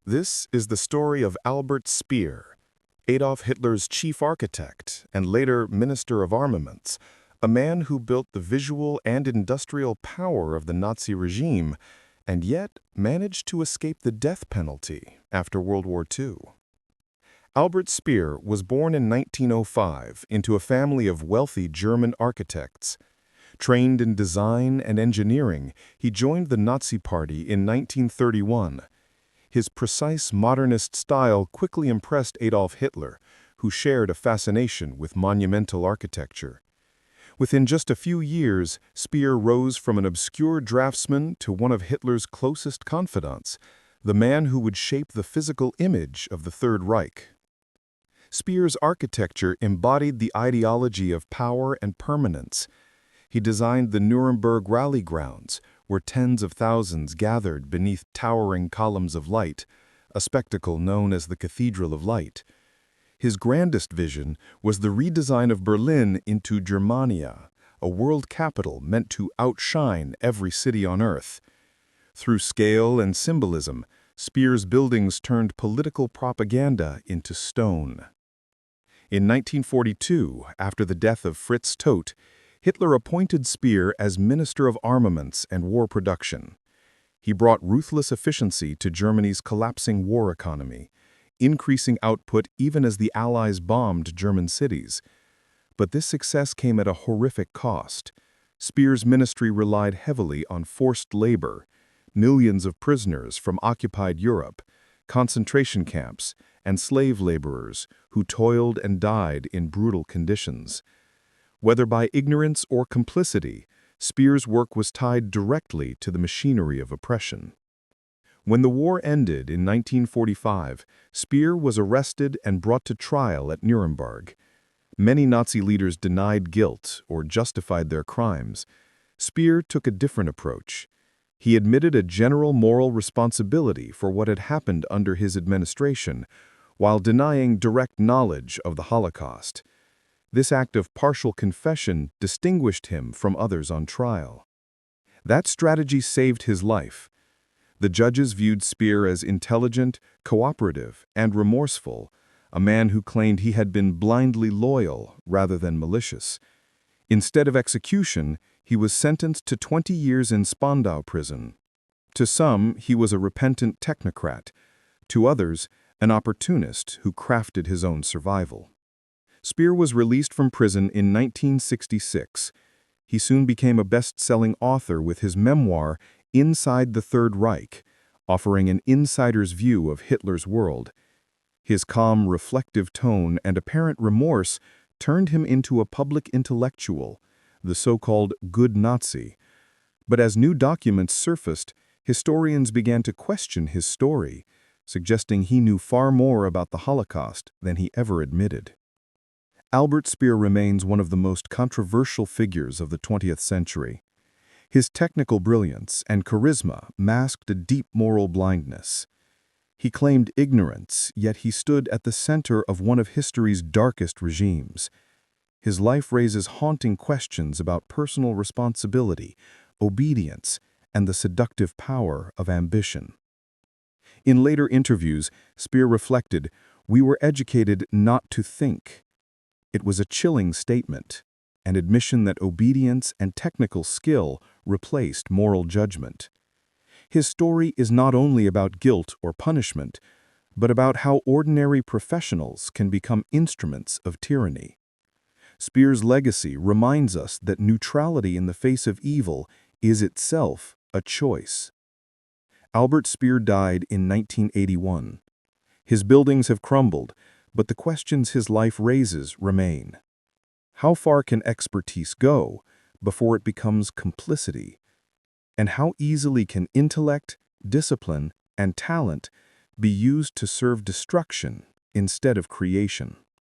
This is the story of Albert Speer, Adolf Hitler's chief architect and later Minister of Armaments, a man who built the visual and industrial power of the Nazi regime and yet managed to escape the death penalty after World War II. Albert Speer was born in 1905 into a family of wealthy German architects. Trained in design and engineering, he joined the Nazi Party in 1931. His precise modernist style quickly impressed Adolf Hitler, who shared a fascination with monumental architecture. Within just a few years, Speer rose from an obscure draftsman to one of Hitler's closest confidants, the man who would shape the physical image of the Third Reich. Speer's architecture embodied the ideology of power and permanence. He designed the Nuremberg rally grounds, where tens of thousands gathered beneath towering columns of light, a spectacle known as the Cathedral of Light. His grandest vision was the redesign of Berlin into Germania, a world capital meant to outshine every city on earth. Through scale and symbolism, Speer's buildings turned political propaganda into stone. In 1942, after the death of Fritz Todt, Hitler appointed Speer as Minister of Armaments and War Production. He brought ruthless efficiency to Germany's collapsing war economy, increasing output even as the Allies bombed German cities. But this success came at a horrific cost. Speer's ministry relied heavily on forced labor, millions of prisoners from occupied Europe, concentration camps, and slave laborers who toiled and died in brutal conditions. Whether by ignorance or complicity, Speer's work was tied directly to the machinery of oppression. When the war ended in 1945, Speer was arrested and brought to trial at Nuremberg. Many Nazi leaders denied guilt or justified their crimes. Speer took a different approach. He admitted a general moral responsibility for what had happened under his administration, while denying direct knowledge of the Holocaust. This act of partial confession distinguished him from others on trial. That strategy saved his life. The judges viewed Speer as intelligent, cooperative, and remorseful, a man who claimed he had been blindly loyal rather than malicious. Instead of execution, he was sentenced to 20 years in Spandau prison. To some, he was a repentant technocrat. To others, an opportunist who crafted his own survival. Speer was released from prison in 1966. He soon became a best-selling author with his memoir, Inside the Third Reich, offering an insider's view of Hitler's world. His calm, reflective tone and apparent remorse turned him into a public intellectual, the so-called good Nazi. But as new documents surfaced, historians began to question his story, suggesting he knew far more about the Holocaust than he ever admitted. Albert Speer remains one of the most controversial figures of the 20th century. His technical brilliance and charisma masked a deep moral blindness. He claimed ignorance, yet he stood at the center of one of history's darkest regimes. His life raises haunting questions about personal responsibility, obedience, and the seductive power of ambition. In later interviews, Speer reflected, "We were educated not to think." It was a chilling statement, an admission that obedience and technical skill replaced moral judgment. His story is not only about guilt or punishment, but about how ordinary professionals can become instruments of tyranny. Speer's legacy reminds us that neutrality in the face of evil is itself a choice. Albert Speer died in 1981. His buildings have crumbled, but the questions his life raises remain. How far can expertise go before it becomes complicity? And how easily can intellect, discipline, and talent be used to serve destruction instead of creation?